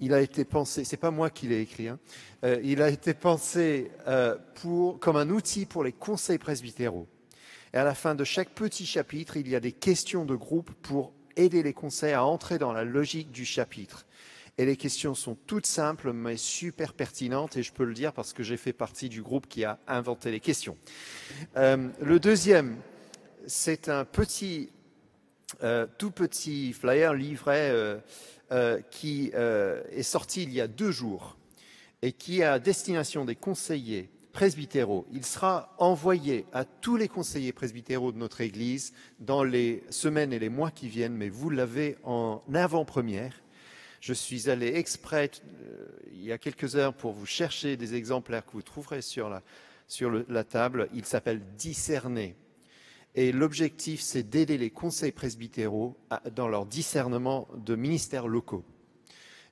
il a été pensé, c'est pas moi qui l'ai écrit, hein, il a été pensé comme un outil pour les conseils presbytéraux. Et à la fin de chaque petit chapitre, il y a des questions de groupe pour aider les conseils à entrer dans la logique du chapitre. Et les questions sont toutes simples, mais super pertinentes, et je peux le dire parce que j'ai fait partie du groupe qui a inventé les questions. Le deuxième, c'est un tout petit flyer, livret, qui est sorti il y a 2 jours et qui est à destination des conseillers presbytéraux. Il sera envoyé à tous les conseillers presbytéraux de notre Église dans les semaines et les mois qui viennent, mais vous l'avez en avant-première. Je suis allé exprès il y a quelques heures pour vous chercher des exemplaires que vous trouverez sur la table. Il s'appelle « Discerner ». Et l'objectif, c'est d'aider les conseils presbytéraux dans leur discernement de ministères locaux.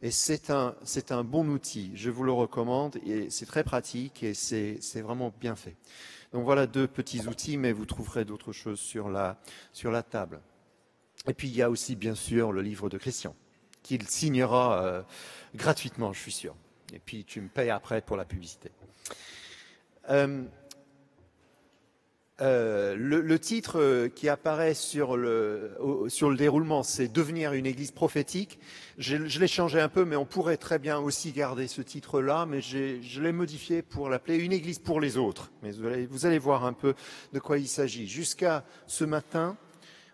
Et c'est un bon outil, je vous le recommande, et c'est très pratique et c'est vraiment bien fait. Donc voilà 2 petits outils, mais vous trouverez d'autres choses sur la table. Et puis il y a aussi bien sûr le livre de Christian, qu'il signera gratuitement, je suis sûr. Et puis tu me payes après pour la publicité. Le titre qui apparaît sur le déroulement, c'est « Devenir une église prophétique ». Je l'ai changé un peu, mais on pourrait très bien aussi garder ce titre-là, mais je l'ai modifié pour l'appeler « Une église pour les autres ». Mais vous allez voir un peu de quoi il s'agit. Jusqu'à ce matin,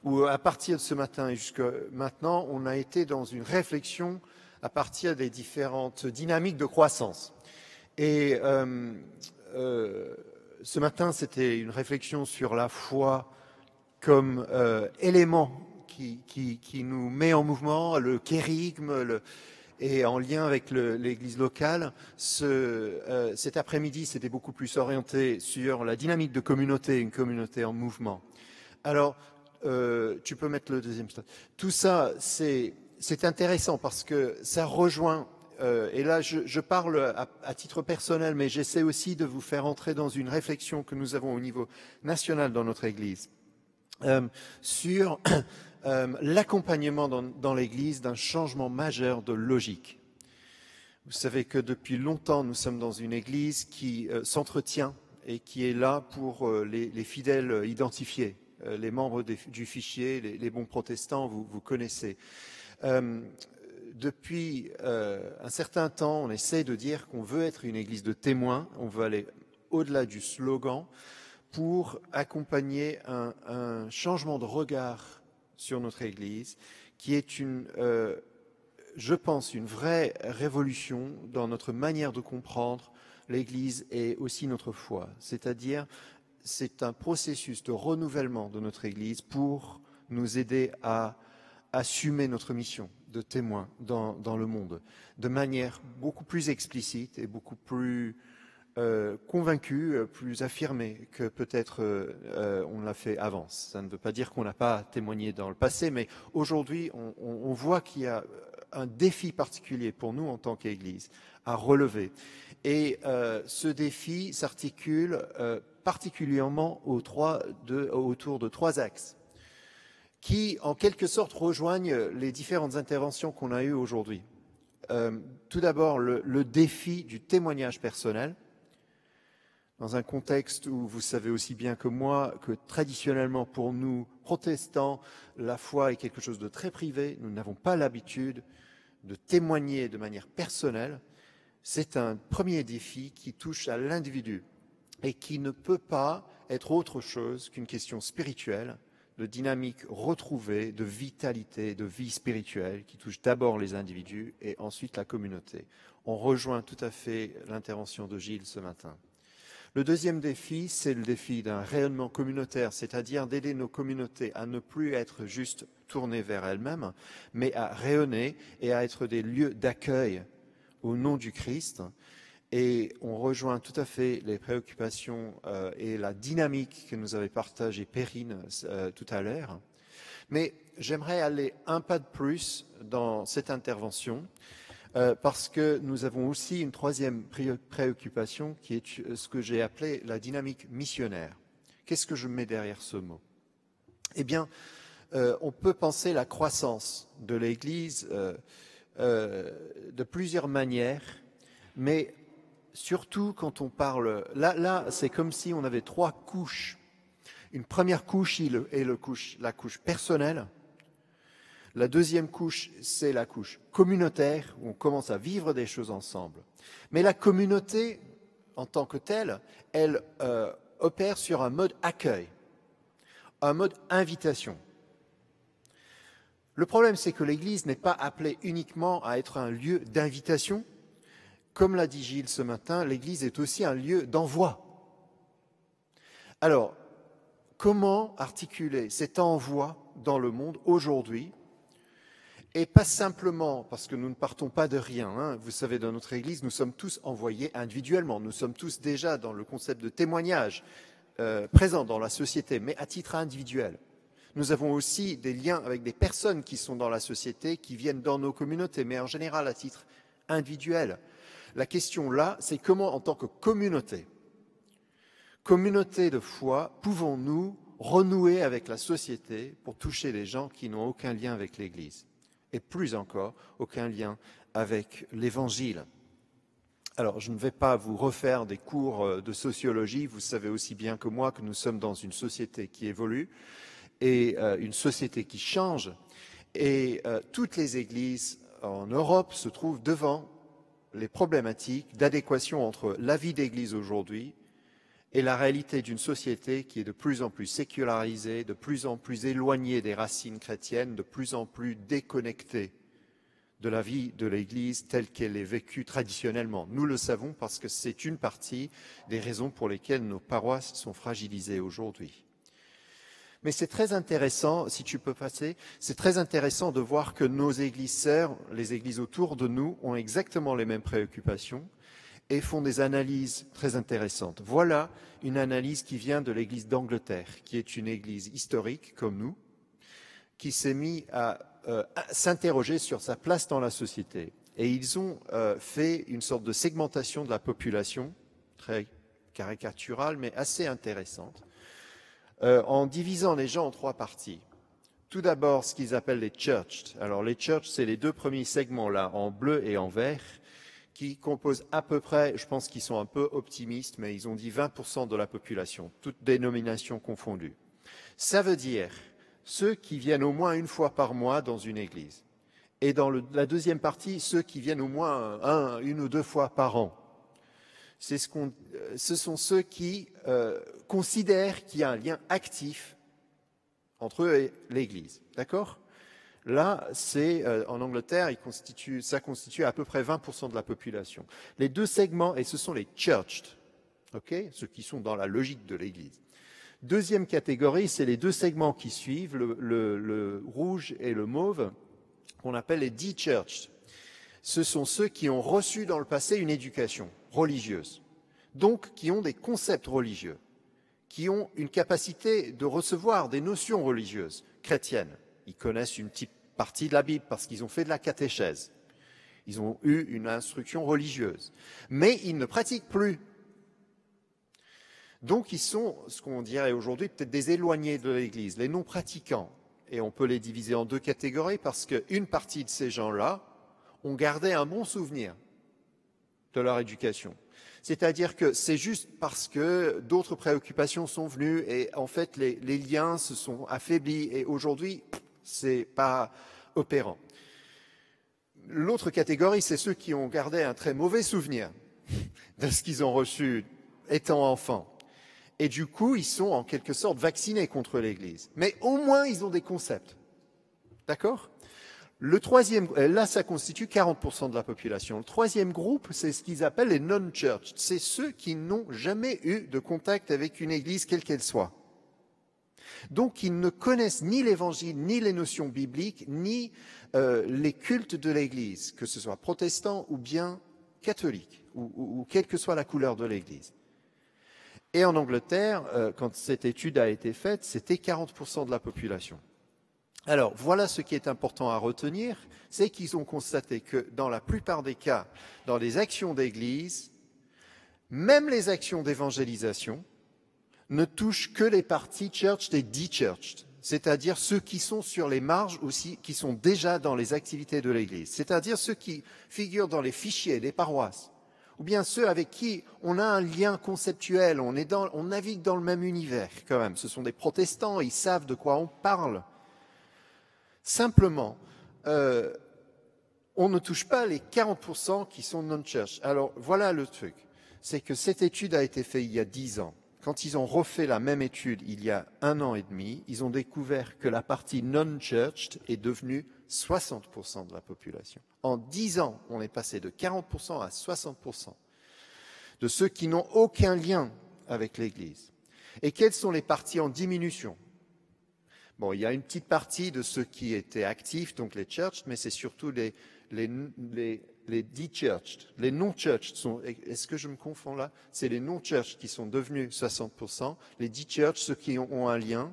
ou à partir de ce matin et jusqu'à maintenant, on a été dans une réflexion à partir des différentes dynamiques de croissance. Et ce matin, c'était une réflexion sur la foi comme élément qui nous met en mouvement, le kérigme, et en lien avec l'Église locale. Cet après-midi, c'était beaucoup plus orienté sur la dynamique de communauté, une communauté en mouvement. Alors, tu peux mettre le deuxième slide. Tout ça, c'est intéressant parce que ça rejoint et là, je parle à titre personnel, mais j'essaie aussi de vous faire entrer dans une réflexion que nous avons au niveau national dans notre Église sur l'accompagnement dans l'Église d'un changement majeur de logique. Vous savez que depuis longtemps, nous sommes dans une Église qui s'entretient et qui est là pour les fidèles identifiés, les membres du fichier, les bons protestants, vous connaissez. Depuis un certain temps, on essaie de dire qu'on veut être une église de témoins, on veut aller au-delà du slogan pour accompagner un changement de regard sur notre église qui est je pense, une vraie révolution dans notre manière de comprendre l'église et aussi notre foi. C'est-à-dire, c'est un processus de renouvellement de notre église pour nous aider à assumer notre mission de témoin dans le monde, de manière beaucoup plus explicite et beaucoup plus convaincue, plus affirmée que peut-être on l'a fait avant. Ça ne veut pas dire qu'on n'a pas témoigné dans le passé, mais aujourd'hui, on voit qu'il y a un défi particulier pour nous en tant qu'Église à relever. Et ce défi s'articule particulièrement autour de 3 axes qui, en quelque sorte, rejoignent les différentes interventions qu'on a eues aujourd'hui. Tout d'abord, le défi du témoignage personnel, dans un contexte où vous savez aussi bien que moi que traditionnellement pour nous, protestants, la foi est quelque chose de très privé, nous n'avons pas l'habitude de témoigner de manière personnelle. C'est un premier défi qui touche à l'individu et qui ne peut pas être autre chose qu'une question spirituelle, de dynamique retrouvée, de vitalité, de vie spirituelle, qui touche d'abord les individus et ensuite la communauté. On rejoint tout à fait l'intervention de Gilles ce matin. Le deuxième défi, c'est le défi d'un rayonnement communautaire, c'est-à-dire d'aider nos communautés à ne plus être juste tournées vers elles-mêmes, mais à rayonner et à être des lieux d'accueil au nom du Christ. Et on rejoint tout à fait les préoccupations et la dynamique que nous avait partagée Perrine tout à l'heure. Mais j'aimerais aller un pas de plus dans cette intervention parce que nous avons aussi une troisième préoccupation qui est ce que j'ai appelé la dynamique missionnaire. Qu'est-ce que je mets derrière ce mot? Eh bien, on peut penser la croissance de l'Église de plusieurs manières, mais surtout quand on parle... Là c'est comme si on avait 3 couches. Une première couche est la couche personnelle. La deuxième couche, c'est la couche communautaire, où on commence à vivre des choses ensemble. Mais la communauté, en tant que telle, elle opère sur un mode accueil, un mode invitation. Le problème, c'est que l'Église n'est pas appelée uniquement à être un lieu d'invitation. Comme l'a dit Gilles ce matin, l'Église est aussi un lieu d'envoi. Alors, comment articuler cet envoi dans le monde aujourd'hui? Et pas simplement parce que nous ne partons pas de rien. Hein. Vous savez, dans notre Église, nous sommes tous envoyés individuellement. Nous sommes tous déjà dans le concept de témoignage présent dans la société, mais à titre individuel. Nous avons aussi des liens avec des personnes qui sont dans la société, qui viennent dans nos communautés, mais en général à titre individuel. La question là, c'est comment, en tant que communauté de foi, pouvons-nous renouer avec la société pour toucher les gens qui n'ont aucun lien avec l'Église, et plus encore, aucun lien avec l'Évangile. Alors, je ne vais pas vous refaire des cours de sociologie, vous savez aussi bien que moi que nous sommes dans une société qui évolue, et une société qui change, et toutes les églises en Europe se trouvent devant les problématiques d'adéquation entre la vie d'église aujourd'hui et la réalité d'une société qui est de plus en plus sécularisée, de plus en plus éloignée des racines chrétiennes, de plus en plus déconnectée de la vie de l'Église telle qu'elle est vécue traditionnellement. Nous le savons parce que c'est une partie des raisons pour lesquelles nos paroisses sont fragilisées aujourd'hui. Mais c'est très intéressant, si tu peux passer, c'est très intéressant de voir que nos églises sœurs, les églises autour de nous, ont exactement les mêmes préoccupations et font des analyses très intéressantes. Voilà une analyse qui vient de l'église d'Angleterre, qui est une église historique comme nous, qui s'est mis à s'interroger sur sa place dans la société. Et ils ont fait une sorte de segmentation de la population, très caricaturale, mais assez intéressante, en divisant les gens en 3 parties. Tout d'abord, ce qu'ils appellent les churches. Alors, les churches, c'est les 2 premiers segments là, en bleu et en vert, qui composent à peu près, je pense qu'ils sont un peu optimistes, mais ils ont dit 20% de la population, toutes dénominations confondues. Ça veut dire ceux qui viennent au moins une fois par mois dans une église. Et dans la deuxième partie, ceux qui viennent au moins 1 ou 2 fois par an. Ce sont ceux qui considèrent qu'il y a un lien actif entre eux et l'Église. D'accord? Là, en Angleterre, ça constitue à peu près 20% de la population. Les 2 segments, et ce sont les churched, okay? Ceux qui sont dans la logique de l'Église. Deuxième catégorie, c'est les 2 segments qui suivent, le rouge et le mauve, qu'on appelle les de-churched. Ce sont ceux qui ont reçu dans le passé une éducation religieuse, donc qui ont des concepts religieux, qui ont une capacité de recevoir des notions religieuses chrétiennes. Ils connaissent une petite partie de la Bible parce qu'ils ont fait de la catéchèse. Ils ont eu une instruction religieuse. Mais ils ne pratiquent plus. Donc ils sont, ce qu'on dirait aujourd'hui, peut-être des éloignés de l'Église, les non-pratiquants. Et on peut les diviser en 2 catégories parce qu'une partie de ces gens-là ont gardé un bon souvenir de leur éducation. C'est-à-dire que c'est juste parce que d'autres préoccupations sont venues et en fait les liens se sont affaiblis et aujourd'hui, c'est pas opérant. L'autre catégorie, c'est ceux qui ont gardé un très mauvais souvenir de ce qu'ils ont reçu étant enfants. Et du coup, ils sont en quelque sorte vaccinés contre l'Église. Mais au moins, ils ont des concepts. D'accord ? Le troisième, là, ça constitue 40% de la population. Le troisième groupe, c'est ce qu'ils appellent les non-church. C'est ceux qui n'ont jamais eu de contact avec une église, quelle qu'elle soit. Donc, ils ne connaissent ni l'évangile, ni les notions bibliques, ni les cultes de l'église, que ce soit protestant ou bien catholique, ou quelle que soit la couleur de l'église. Et en Angleterre, quand cette étude a été faite, c'était 40% de la population. Alors, voilà ce qui est important à retenir, c'est qu'ils ont constaté que dans la plupart des cas, dans les actions d'église, même les actions d'évangélisation, ne touchent que les parties church et de-churched, c'est-à-dire ceux qui sont sur les marges aussi, qui sont déjà dans les activités de l'Église, c'est-à-dire ceux qui figurent dans les fichiers des paroisses, ou bien ceux avec qui on a un lien conceptuel, on navigue dans le même univers quand même. Ce sont des protestants, ils savent de quoi on parle. Simplement, on ne touche pas les 40% qui sont non-church. Alors voilà le truc, c'est que cette étude a été faite il y a 10 ans. Quand ils ont refait la même étude il y a 1 an et demi, ils ont découvert que la partie non-church est devenue 60% de la population. En 10 ans, on est passé de 40% à 60% de ceux qui n'ont aucun lien avec l'Église. Et quelles sont les parties en diminution? Bon, il y a une petite partie de ceux qui étaient actifs, donc les church, mais c'est surtout les de-churched. Les non-church sont, est-ce que je me confonds là? C'est les non-church qui sont devenus 60%. Les de-church, ceux qui ont un lien,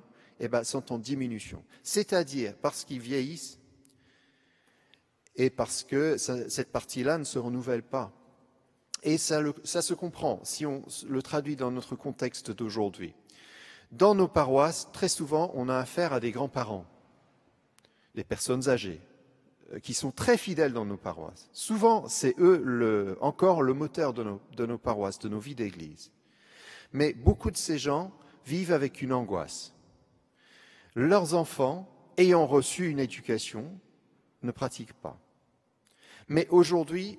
sont en diminution. C'est-à-dire parce qu'ils vieillissent et parce que cette partie-là ne se renouvelle pas. Et ça se comprend si on le traduit dans notre contexte d'aujourd'hui. Dans nos paroisses, très souvent, on a affaire à des grands-parents, des personnes âgées, qui sont très fidèles dans nos paroisses. Souvent, c'est eux encore le moteur de nos paroisses, de nos vies d'église. Mais beaucoup de ces gens vivent avec une angoisse. Leurs enfants, ayant reçu une éducation, ne pratiquent pas. Mais aujourd'hui,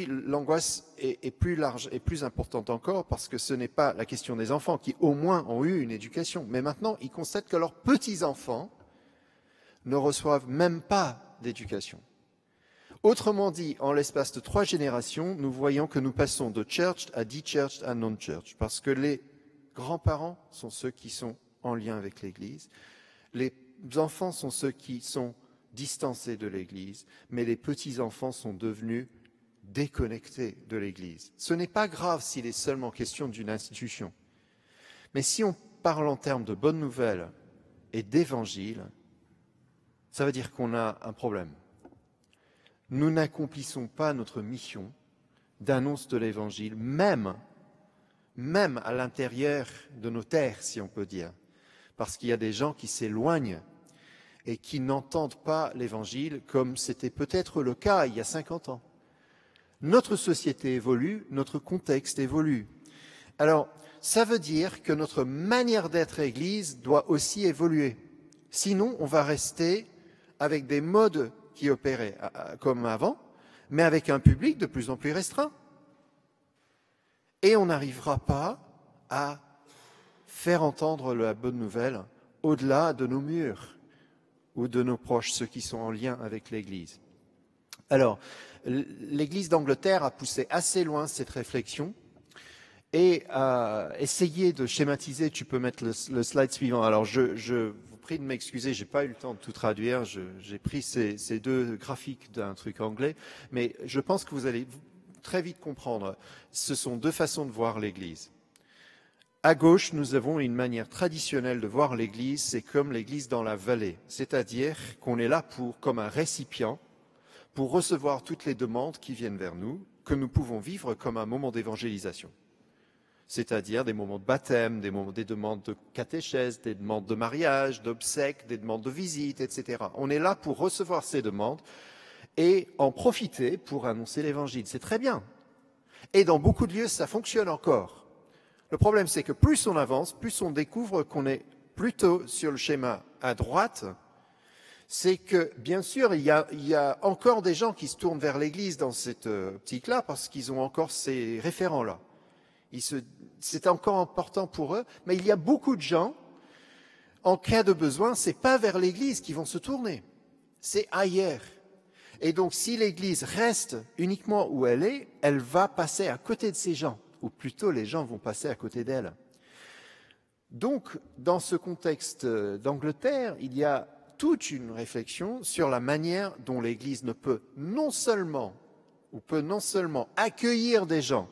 l'angoisse est plus large et plus importante encore parce que ce n'est pas la question des enfants qui au moins ont eu une éducation. Mais maintenant, ils constatent que leurs petits-enfants ne reçoivent même pas d'éducation. Autrement dit, en l'espace de 3 générations, nous voyons que nous passons de church à de-church à non-church parce que les grands-parents sont ceux qui sont en lien avec l'Église, les enfants sont ceux qui sont distancés de l'Église, mais les petits-enfants sont devenus déconnectés de l'Église. Ce n'est pas grave s'il est seulement question d'une institution. Mais si on parle en termes de bonnes nouvelles et d'évangile, ça veut dire qu'on a un problème. Nous n'accomplissons pas notre mission d'annonce de l'Évangile, même à l'intérieur de nos terres, si on peut dire, parce qu'il y a des gens qui s'éloignent et qui n'entendent pas l'Évangile comme c'était peut-être le cas il y a 50 ans. Notre société évolue, notre contexte évolue. Alors, ça veut dire que notre manière d'être Église doit aussi évoluer. Sinon, on va rester avec des modes qui opéraient comme avant, mais avec un public de plus en plus restreint. Et on n'arrivera pas à faire entendre la bonne nouvelle au-delà de nos murs ou de nos proches, ceux qui sont en lien avec l'Église. Alors, l'Église d'Angleterre a poussé assez loin cette réflexion et a essayé de schématiser. Tu peux mettre le slide suivant. Alors, je vous prie de m'excuser, je n'ai pas eu le temps de tout traduire. J'ai pris ces 2 graphiques d'un truc anglais, mais je pense que vous allez très vite comprendre. Ce sont 2 façons de voir l'Église. À gauche, nous avons une manière traditionnelle de voir l'Église, c'est comme l'Église dans la vallée, c'est-à-dire qu'on est là comme un récipient pour recevoir toutes les demandes qui viennent vers nous, que nous pouvons vivre comme un moment d'évangélisation, c'est-à-dire des moments de baptême, des demandes de catéchèse, des demandes de mariage, d'obsèques, des demandes de visite, etc. On est là pour recevoir ces demandes et en profiter pour annoncer l'Évangile. C'est très bien. Et dans beaucoup de lieux, ça fonctionne encore. Le problème, c'est que plus on avance, plus on découvre qu'on est plutôt sur le schéma à droite. C'est que, bien sûr, il y a encore des gens qui se tournent vers l'Église dans cette optique-là parce qu'ils ont encore ces référents-là. C'est encore important pour eux, mais il y a beaucoup de gens, en cas de besoin, ce n'est pas vers l'Église qu'ils vont se tourner, c'est ailleurs. Et donc, si l'Église reste uniquement où elle est, elle va passer à côté de ces gens. Ou plutôt les gens vont passer à côté d'elle. Donc, dans ce contexte d'Angleterre, il y a toute une réflexion sur la manière dont l'Église peut non seulement accueillir des gens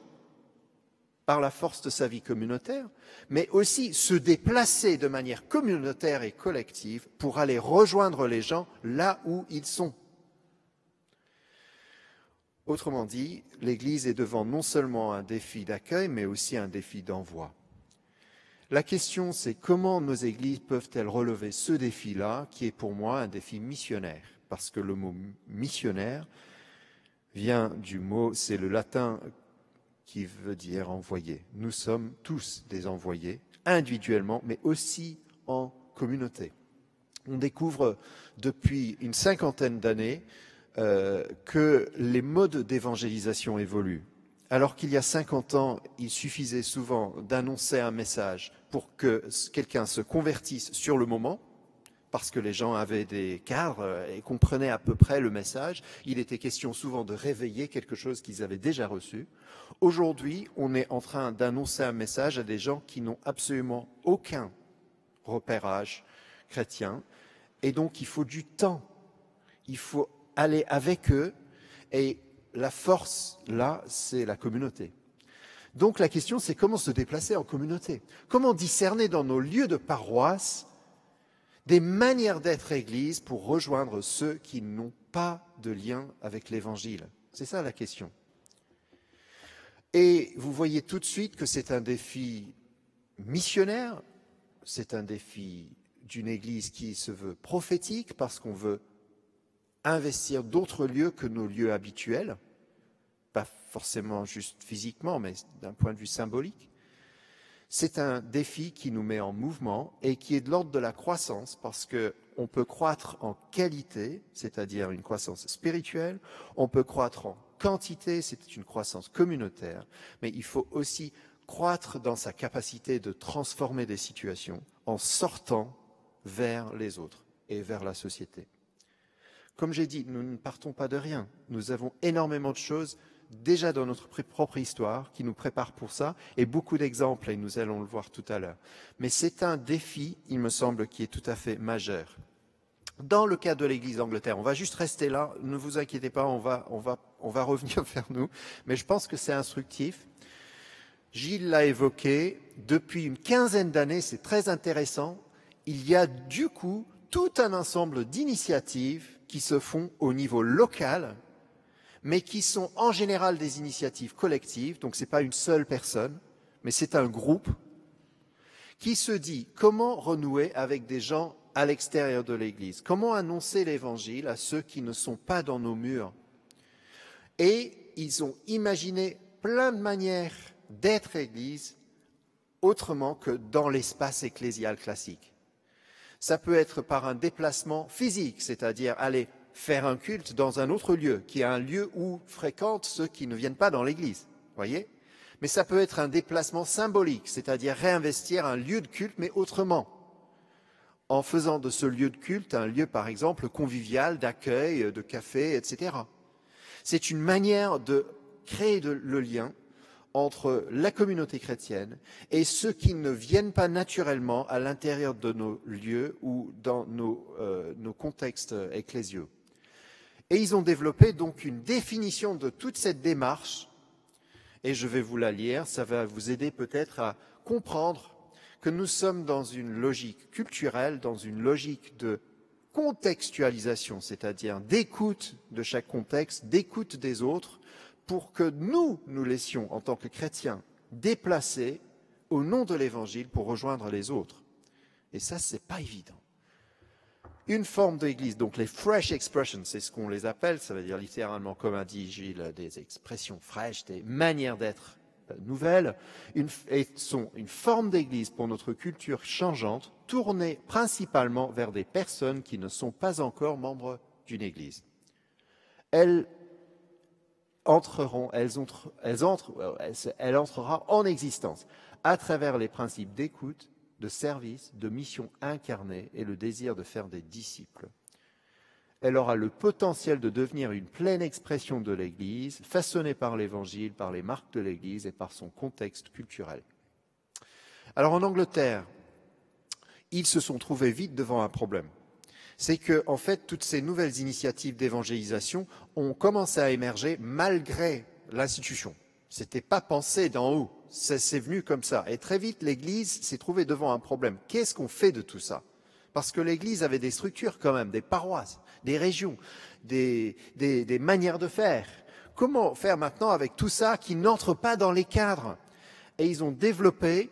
par la force de sa vie communautaire, mais aussi se déplacer de manière communautaire et collective pour aller rejoindre les gens là où ils sont. Autrement dit, l'Église est devant non seulement un défi d'accueil, mais aussi un défi d'envoi. La question, c'est comment nos églises peuvent-elles relever ce défi-là, qui est pour moi un défi missionnaire, parce que le mot missionnaire vient du mot, c'est le latin qui veut dire envoyé. Nous sommes tous des envoyés, individuellement, mais aussi en communauté. On découvre depuis une cinquantaine d'années que les modes d'évangélisation évoluent. Alors qu'il y a 50 ans, il suffisait souvent d'annoncer un message pour que quelqu'un se convertisse sur le moment, parce que les gens avaient des cadres et comprenaient à peu près le message. Il était question souvent de réveiller quelque chose qu'ils avaient déjà reçu. Aujourd'hui, on est en train d'annoncer un message à des gens qui n'ont absolument aucun repérage chrétien. Et donc, il faut du temps. Il faut aller avec eux. Et la force, là, c'est la communauté. Donc, la question, c'est comment se déplacer en communauté. Comment discerner dans nos lieux de paroisse des manières d'être Église pour rejoindre ceux qui n'ont pas de lien avec l'Évangile. C'est ça la question. Et vous voyez tout de suite que c'est un défi missionnaire, c'est un défi d'une Église qui se veut prophétique parce qu'on veut investir d'autres lieux que nos lieux habituels, pas forcément juste physiquement, mais d'un point de vue symbolique. C'est un défi qui nous met en mouvement et qui est de l'ordre de la croissance parce qu'on peut croître en qualité, c'est-à-dire une croissance spirituelle, on peut croître en quantité, c'est une croissance communautaire, mais il faut aussi croître dans sa capacité de transformer des situations en sortant vers les autres et vers la société. Comme j'ai dit, nous ne partons pas de rien. Nous avons énormément de choses déjà dans notre propre histoire qui nous prépare pour ça, et beaucoup d'exemples, et nous allons le voir tout à l'heure. Mais c'est un défi, il me semble, qui est tout à fait majeur. Dans le cas de l'Église d'Angleterre, on va juste rester là, ne vous inquiétez pas, on va revenir vers nous, mais je pense que c'est instructif. Gilles l'a évoqué, depuis une quinzaine d'années, c'est très intéressant, il y a du coup tout un ensemble d'initiatives qui se font au niveau local, mais qui sont en général des initiatives collectives, donc ce n'est pas une seule personne, mais c'est un groupe qui se dit comment renouer avec des gens à l'extérieur de l'Église, comment annoncer l'Évangile à ceux qui ne sont pas dans nos murs. Et ils ont imaginé plein de manières d'être Église autrement que dans l'espace ecclésial classique. Ça peut être par un déplacement physique, c'est-à-dire aller faire un culte dans un autre lieu, qui est un lieu où fréquentent ceux qui ne viennent pas dans l'église, voyez ? Mais ça peut être un déplacement symbolique, c'est-à-dire réinvestir un lieu de culte, mais autrement, en faisant de ce lieu de culte un lieu, par exemple, convivial, d'accueil, de café, etc. C'est une manière de créer le lien entre la communauté chrétienne et ceux qui ne viennent pas naturellement à l'intérieur de nos lieux ou dans nos contextes ecclésiaux. Et ils ont développé donc une définition de toute cette démarche, et je vais vous la lire, ça va vous aider peut-être à comprendre que nous sommes dans une logique culturelle, dans une logique de contextualisation, c'est-à-dire d'écoute de chaque contexte, d'écoute des autres, pour que nous laissions, en tant que chrétiens, déplacer au nom de l'Évangile pour rejoindre les autres. Et ça, c'est pas évident. Une forme d'église, donc les fresh expressions, c'est ce qu'on les appelle, ça veut dire littéralement, comme a dit Gilles, des expressions fraîches, des manières d'être nouvelles, sont une forme d'église pour notre culture changeante, tournée principalement vers des personnes qui ne sont pas encore membres d'une église. Elle entrera en existence à travers les principes d'écoute, de service, de mission incarnée et le désir de faire des disciples. Elle aura le potentiel de devenir une pleine expression de l'Église, façonnée par l'Évangile, par les marques de l'Église et par son contexte culturel. Alors en Angleterre, ils se sont trouvés vite devant un problème. C'est que, en fait, toutes ces nouvelles initiatives d'évangélisation ont commencé à émerger malgré l'institution. Ce n'était pas pensé d'en haut. C'est venu comme ça. Et très vite, l'Église s'est trouvée devant un problème. Qu'est-ce qu'on fait de tout ça ? Parce que l'Église avait des structures quand même, des paroisses, des régions, des manières de faire. Comment faire maintenant avec tout ça qui n'entre pas dans les cadres ? Et ils ont développé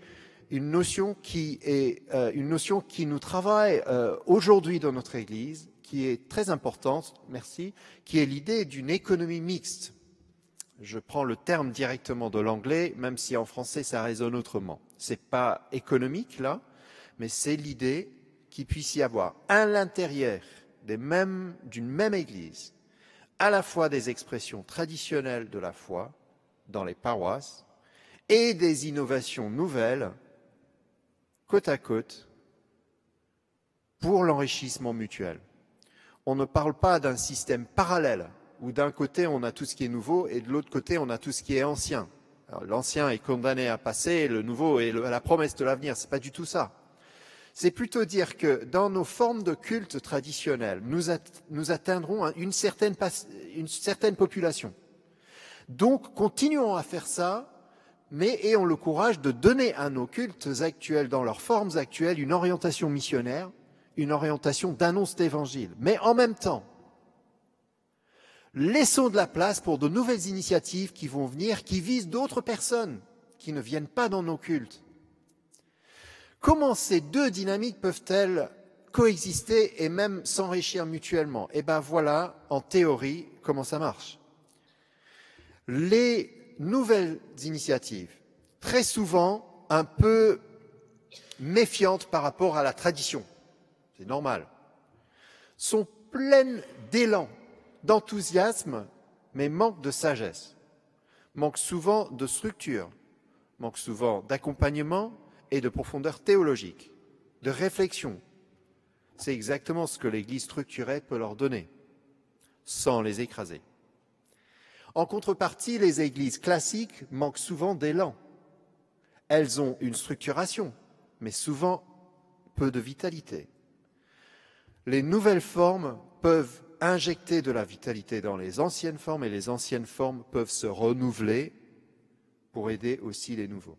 une notion qui nous travaille aujourd'hui dans notre Église, qui est très importante, merci, qui est l'idée d'une économie mixte. Je prends le terme directement de l'anglais, même si en français ça résonne autrement. C'est pas économique là, mais c'est l'idée qu'il puisse y avoir à l'intérieur d'une même Église à la fois des expressions traditionnelles de la foi dans les paroisses et des innovations nouvelles côte à côte pour l'enrichissement mutuel. On ne parle pas d'un système parallèle où d'un côté on a tout ce qui est nouveau et de l'autre côté on a tout ce qui est ancien. L'ancien est condamné à passer, et le nouveau est la promesse de l'avenir. C'est pas du tout ça. C'est plutôt dire que dans nos formes de culte traditionnelles, nous atteindrons une certaine population. Donc, continuons à faire ça, mais ayons le courage de donner à nos cultes actuels, dans leurs formes actuelles, une orientation missionnaire, une orientation d'annonce d'évangile. Mais en même temps, laissons de la place pour de nouvelles initiatives qui vont venir, qui visent d'autres personnes, qui ne viennent pas dans nos cultes. Comment ces deux dynamiques peuvent-elles coexister et même s'enrichir mutuellement? Eh bien voilà, en théorie, comment ça marche. Les nouvelles initiatives, très souvent un peu méfiantes par rapport à la tradition, c'est normal, sont pleines d'élan, d'enthousiasme, mais manquent de sagesse, manquent souvent de structure, manquent souvent d'accompagnement et de profondeur théologique, de réflexion. C'est exactement ce que l'Église structurée peut leur donner, sans les écraser. En contrepartie, les églises classiques manquent souvent d'élan. Elles ont une structuration, mais souvent peu de vitalité. Les nouvelles formes peuvent injecter de la vitalité dans les anciennes formes et les anciennes formes peuvent se renouveler pour aider aussi les nouveaux.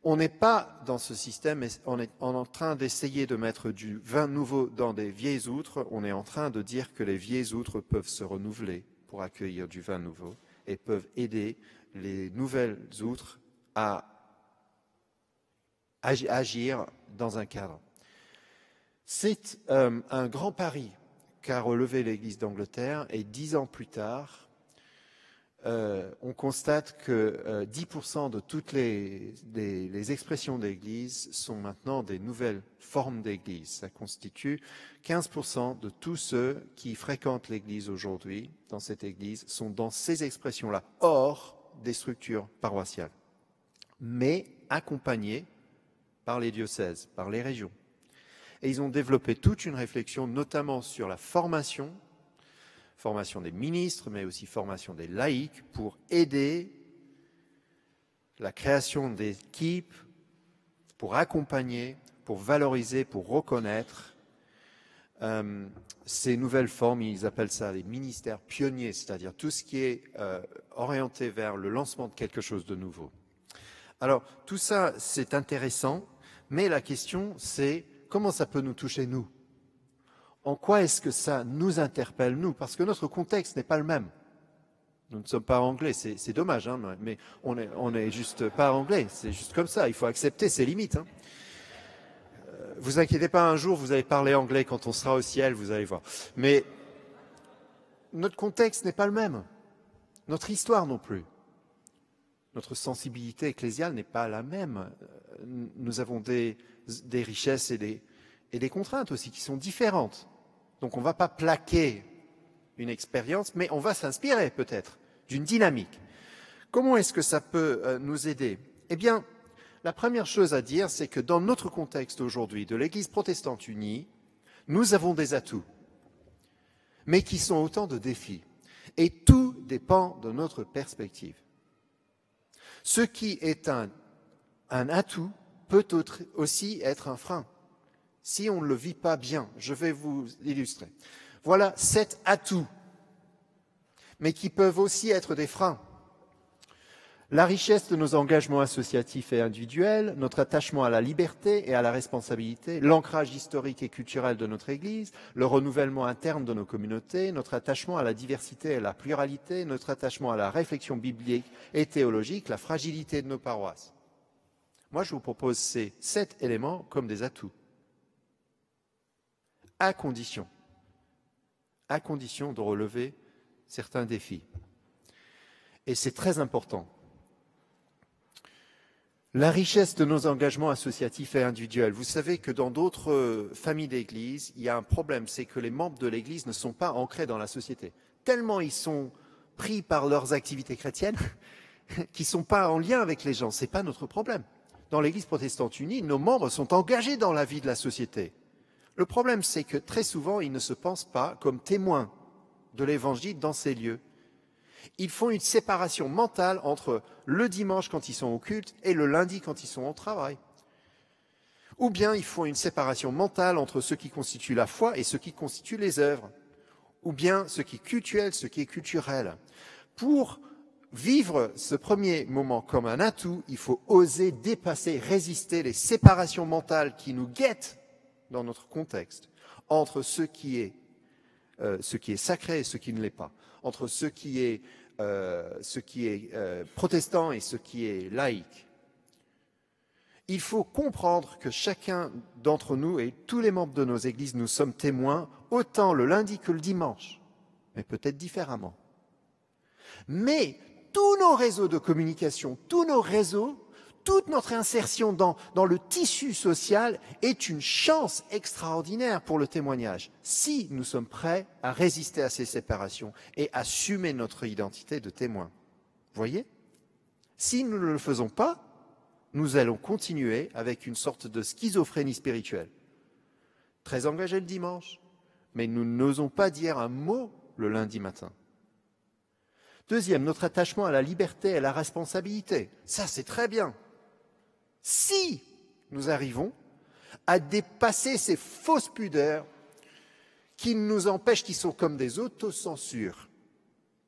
On n'est pas dans ce système, on est en train d'essayer de mettre du vin nouveau dans des vieilles outres. On est en train de dire que les vieilles outres peuvent se renouveler pour accueillir du vin nouveau et peuvent aider les nouvelles outres à agir dans un cadre. C'est un grand pari qu'a relevé l'Église d'Angleterre et 10 ans plus tard, on constate que 10% de toutes les expressions d'Église sont maintenant des nouvelles formes d'Église. Ça constitue 15% de tous ceux qui fréquentent l'Église aujourd'hui, dans cette Église, sont dans ces expressions-là, hors des structures paroissiales, mais accompagnés par les diocèses, par les régions. Et ils ont développé toute une réflexion, notamment sur la formation des ministres, mais aussi formation des laïcs, pour aider la création d'équipes, pour accompagner, pour valoriser, pour reconnaître ces nouvelles formes. Ils appellent ça les ministères pionniers, c'est-à-dire tout ce qui est orienté vers le lancement de quelque chose de nouveau. Alors, tout ça, c'est intéressant, mais la question, c'est comment ça peut nous toucher, nous ? En quoi est-ce que ça nous interpelle, nous? Parce que notre contexte n'est pas le même. Nous ne sommes pas anglais, c'est dommage, hein, mais on est juste pas anglais, c'est juste comme ça, il faut accepter ses limites. Hein. Vous inquiétez pas, un jour vous allez parler anglais quand on sera au ciel, vous allez voir. Mais notre contexte n'est pas le même, notre histoire non plus. Notre sensibilité ecclésiale n'est pas la même. Nous avons des richesses et des contraintes aussi qui sont différentes. Donc on ne va pas plaquer une expérience, mais on va s'inspirer peut-être d'une dynamique. Comment est-ce que ça peut nous aider? Eh bien, la première chose à dire, c'est que dans notre contexte aujourd'hui de l'Église protestante unie, nous avons des atouts, mais qui sont autant de défis. Et tout dépend de notre perspective. Ce qui est un atout peut aussi être un frein. Si on ne le vit pas bien, je vais vous illustrer. Voilà 7 atouts, mais qui peuvent aussi être des freins. La richesse de nos engagements associatifs et individuels, notre attachement à la liberté et à la responsabilité, l'ancrage historique et culturel de notre Église, le renouvellement interne de nos communautés, notre attachement à la diversité et à la pluralité, notre attachement à la réflexion biblique et théologique, la fragilité de nos paroisses. Moi, je vous propose ces 7 éléments comme des atouts, à condition de relever certains défis. Et c'est très important. La richesse de nos engagements associatifs et individuels. Vous savez que dans d'autres familles d'Église, il y a un problème, c'est que les membres de l'Église ne sont pas ancrés dans la société. Tellement ils sont pris par leurs activités chrétiennes qu'ils ne sont pas en lien avec les gens. Ce n'est pas notre problème. Dans l'Église protestante unie, nos membres sont engagés dans la vie de la société. Le problème, c'est que très souvent, ils ne se pensent pas comme témoins de l'Évangile dans ces lieux. Ils font une séparation mentale entre le dimanche quand ils sont au culte et le lundi quand ils sont au travail. Ou bien ils font une séparation mentale entre ce qui constitue la foi et ce qui constitue les œuvres. Ou bien ce qui est cultuel, ce qui est culturel. Pour vivre ce premier moment comme un atout, il faut oser dépasser, résister les séparations mentales qui nous guettent dans notre contexte entre ce qui est sacré et ce qui ne l'est pas, entre ce qui est protestant et ce qui est laïque. Il faut comprendre que chacun d'entre nous et tous les membres de nos églises, nous sommes témoins autant le lundi que le dimanche, mais peut-être différemment. Mais tous nos réseaux de communication, tous nos réseaux, toute notre insertion dans le tissu social est une chance extraordinaire pour le témoignage, si nous sommes prêts à résister à ces séparations et assumer notre identité de témoin. Vous voyez ? Si nous ne le faisons pas, nous allons continuer avec une sorte de schizophrénie spirituelle. Très engagés le dimanche, mais nous n'osons pas dire un mot le lundi matin. Deuxième, notre attachement à la liberté et à la responsabilité. Ça, c'est très bien. Si nous arrivons à dépasser ces fausses pudeurs qui nous empêchent, qui sont comme des autocensures,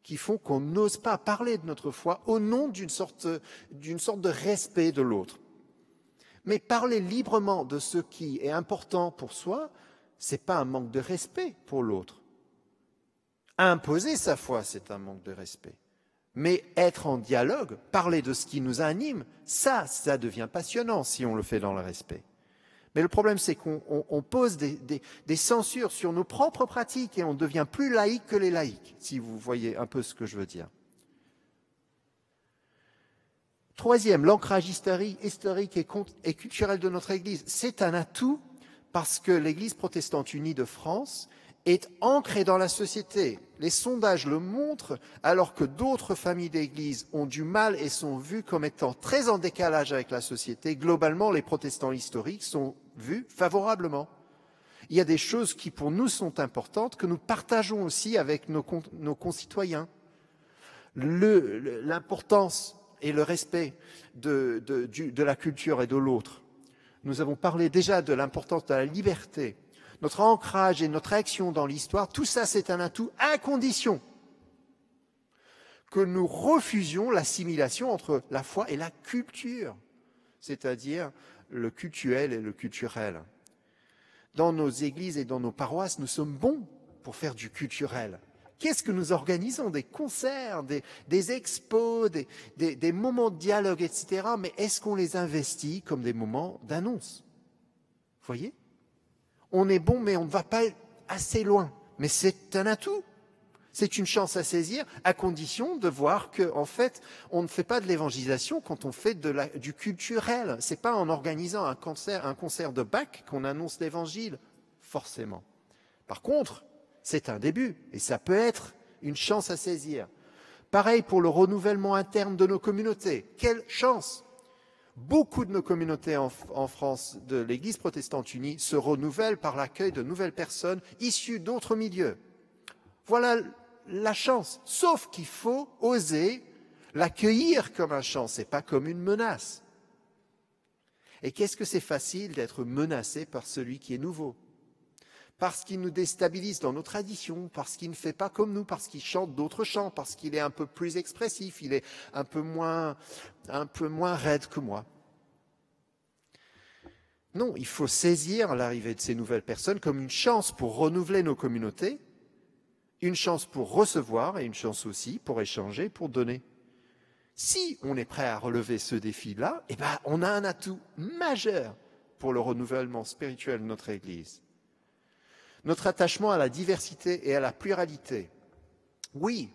qui font qu'on n'ose pas parler de notre foi au nom d'une sorte de respect de l'autre. Mais parler librement de ce qui est important pour soi, ce n'est pas un manque de respect pour l'autre. Imposer sa foi, c'est un manque de respect. Mais être en dialogue, parler de ce qui nous anime, ça devient passionnant si on le fait dans le respect. Mais le problème, c'est qu'on pose des censures sur nos propres pratiques et on devient plus laïque que les laïcs, si vous voyez un peu ce que je veux dire. Troisième, l'ancrage historique et culturel de notre Église. C'est un atout parce que l'Église protestante unie de France est ancrée dans la société. Les sondages le montrent, alors que d'autres familles d'églises ont du mal et sont vues comme étant très en décalage avec la société. Globalement, les protestants historiques sont vus favorablement. Il y a des choses qui pour nous sont importantes, que nous partageons aussi avec nos concitoyens. L'importance et le respect de la culture et de l'autre. Nous avons parlé déjà de l'importance de la liberté. Notre ancrage et notre action dans l'histoire, tout ça c'est un atout à condition que nous refusions l'assimilation entre la foi et la culture, c'est-à-dire le cultuel et le culturel. Dans nos églises et dans nos paroisses, nous sommes bons pour faire du culturel. Qu'est-ce que nous organisons? Des concerts, des expos, des moments de dialogue, etc. Mais est-ce qu'on les investit comme des moments d'annonce? Vous voyez? On est bon, mais on ne va pas assez loin. Mais c'est un atout. C'est une chance à saisir, à condition de voir qu'en fait, on ne fait pas de l'évangélisation quand on fait du culturel. Ce n'est pas en organisant un concert de Bach qu'on annonce l'évangile, forcément. Par contre, c'est un début, et ça peut être une chance à saisir. Pareil pour le renouvellement interne de nos communautés. Quelle chance! Beaucoup de nos communautés en France de l'Église protestante unie se renouvellent par l'accueil de nouvelles personnes issues d'autres milieux. Voilà la chance, sauf qu'il faut oser l'accueillir comme une chance et pas comme une menace. Et qu'est-ce que c'est facile d'être menacé par celui qui est nouveau? Parce qu'il nous déstabilise dans nos traditions, parce qu'il ne fait pas comme nous, parce qu'il chante d'autres chants, parce qu'il est un peu plus expressif, il est un peu moins raide que moi. Non, il faut saisir l'arrivée de ces nouvelles personnes comme une chance pour renouveler nos communautés, une chance pour recevoir et une chance aussi pour échanger, pour donner. Si on est prêt à relever ce défi-là, eh ben, on a un atout majeur pour le renouvellement spirituel de notre Église. Notre attachement à la diversité et à la pluralité. Oui,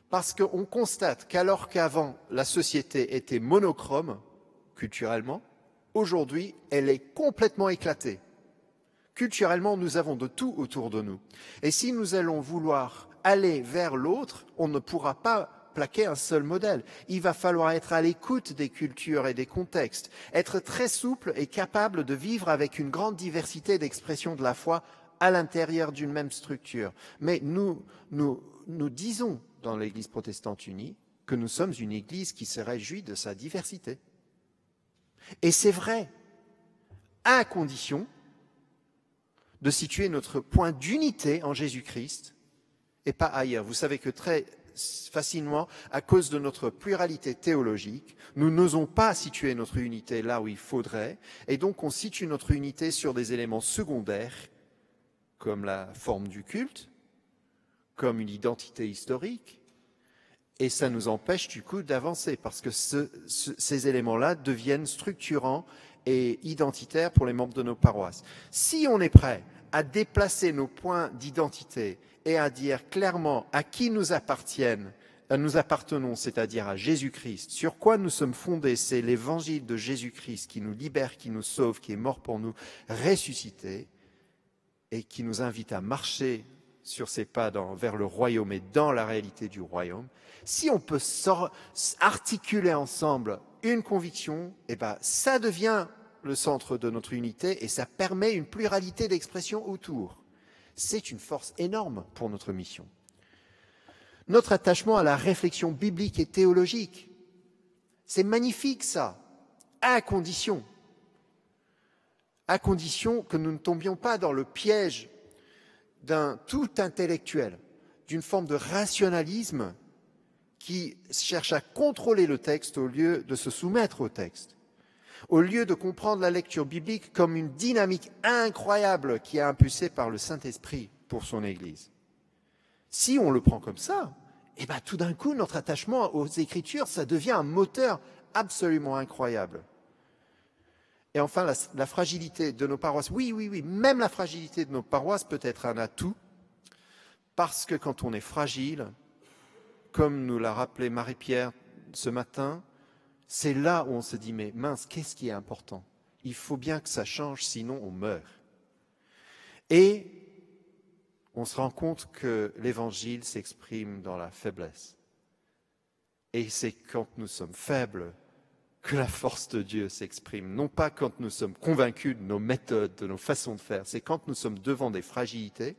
parce qu'on constate qu'alors qu'avant la société était monochrome, culturellement, aujourd'hui elle est complètement éclatée. Culturellement, nous avons de tout autour de nous. Et si nous allons vouloir aller vers l'autre, on ne pourra pas plaquer un seul modèle. Il va falloir être à l'écoute des cultures et des contextes, être très souple et capable de vivre avec une grande diversité d'expressions de la foi à l'intérieur d'une même structure. Mais nous disons dans l'Église protestante unie que nous sommes une Église qui se réjouit de sa diversité. Et c'est vrai, à condition de situer notre point d'unité en Jésus-Christ et pas ailleurs. Vous savez que très facilement, à cause de notre pluralité théologique, nous n'osons pas situer notre unité là où il faudrait, et donc on situe notre unité sur des éléments secondaires, comme la forme du culte, comme une identité historique, et ça nous empêche du coup d'avancer, parce que ces éléments-là deviennent structurants et identitaires pour les membres de nos paroisses. Si on est prêt à déplacer nos points d'identité et à dire clairement à qui nous appartenons, c'est-à-dire à Jésus-Christ, sur quoi nous sommes fondés, c'est l'évangile de Jésus-Christ qui nous libère, qui nous sauve, qui est mort pour nous, ressuscité, et qui nous invite à marcher sur ses pas vers le royaume et dans la réalité du royaume. Si on peut articuler ensemble une conviction, eh ben, ça devient le centre de notre unité et ça permet une pluralité d'expressions autour. C'est une force énorme pour notre mission. Notre attachement à la réflexion biblique et théologique, c'est magnifique ça, à condition que nous ne tombions pas dans le piège d'un tout intellectuel, d'une forme de rationalisme qui cherche à contrôler le texte au lieu de se soumettre au texte, au lieu de comprendre la lecture biblique comme une dynamique incroyable qui est impulsée par le Saint-Esprit pour son Église. Si on le prend comme ça, eh ben, tout d'un coup, notre attachement aux Écritures, ça devient un moteur absolument incroyable. Et enfin, la fragilité de nos paroisses. Oui, même la fragilité de nos paroisses peut être un atout, parce que quand on est fragile, comme nous l'a rappelé Marie-Pierre ce matin, c'est là où on se dit, mais mince, qu'est-ce qui est important? Il faut bien que ça change, sinon on meurt. Et on se rend compte que l'Évangile s'exprime dans la faiblesse. Et c'est quand nous sommes faibles que la force de Dieu s'exprime. Non pas quand nous sommes convaincus de nos méthodes, de nos façons de faire, c'est quand nous sommes devant des fragilités,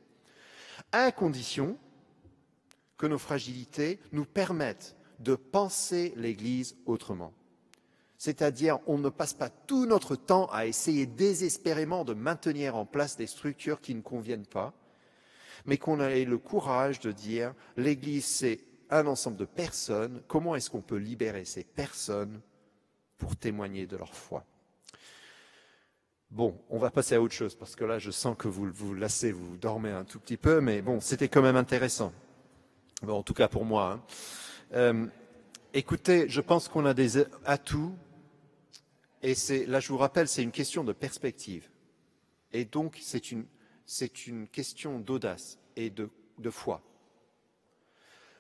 à condition que nos fragilités nous permettent de penser l'Église autrement. C'est-à-dire, on ne passe pas tout notre temps à essayer désespérément de maintenir en place des structures qui ne conviennent pas, mais qu'on ait le courage de dire, l'Église, c'est un ensemble de personnes, comment est-ce qu'on peut libérer ces personnes pour témoigner de leur foi? Bon, on va passer à autre chose, parce que là, je sens que vous vous lassez, vous dormez un tout petit peu, mais bon, c'était quand même intéressant. Bon, en tout cas pour moi. Écoutez, je pense qu'on a des atouts, et là, je vous rappelle, c'est une question de perspective. Et donc, c'est une question d'audace et de foi.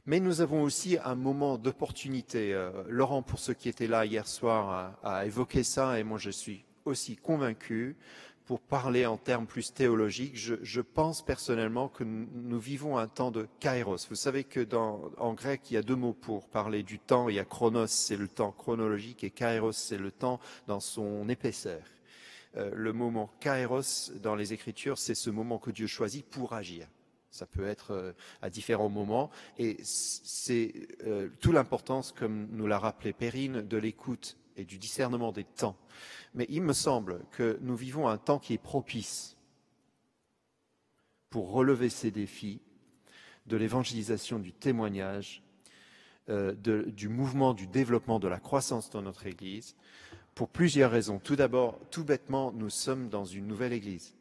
Mais nous avons aussi un moment d'opportunité. Laurent, pour ceux qui étaient là hier soir, a évoqué ça, et moi je suis aussi convaincu, pour parler en termes plus théologiques, je pense personnellement que nous vivons un temps de kairos. Vous savez que en grec, il y a deux mots pour parler du temps. Il y a chronos, c'est le temps chronologique, et kairos, c'est le temps dans son épaisseur. Le moment kairos dans les Écritures, c'est ce moment que Dieu choisit pour agir. Ça peut être à différents moments, et c'est toute l'importance, comme nous l'a rappelé Perrine, de l'écoute et du discernement des temps. Mais il me semble que nous vivons un temps qui est propice pour relever ces défis de l'évangélisation, du témoignage, du mouvement, du développement, de la croissance dans notre Église, pour plusieurs raisons. Tout d'abord, tout bêtement, nous sommes dans une nouvelle Église.